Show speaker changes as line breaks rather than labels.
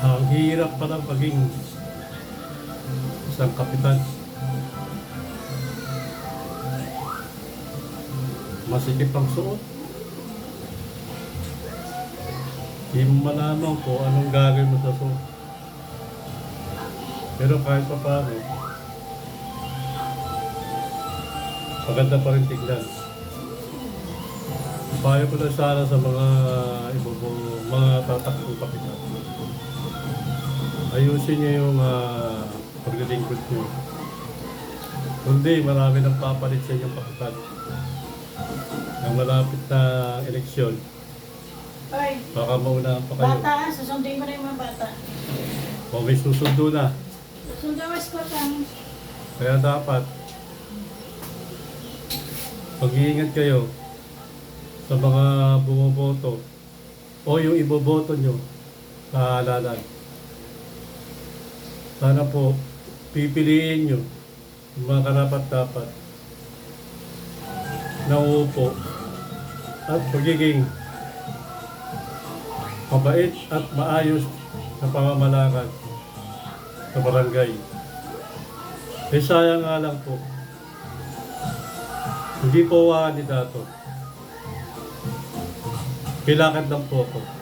Ang hirap pa ng paging isang kapitan. Masikip ang suot. Di mo malaman kung anong gagawin mo sa suot. Pero kahit pa paano, maganda pa rin tignan. Payo ko lang sana sa mga mga tatakbong kapitan. Ayusin niyo yung paglilingkod niyo. Kundi marami nang papalit sa inyong kapitan. Ang malapit na eleksyon,
Ay,
baka maunahan pa kayo.
bata, susundin mo na yung mga bata.
O may susundo na.
Susundawas ko lang.
Kaya dapat mag-iingat kayo sa mga bumoboto o yung iboboto nyo sa halalan. Sana po pipiliin nyo yung mga karapat-dapat na uupo at pagiging mabait at maayos na pamamalakad sa barangay. Eh sayang nga lang po, hindi po kandidato. Pilakad lang po ako.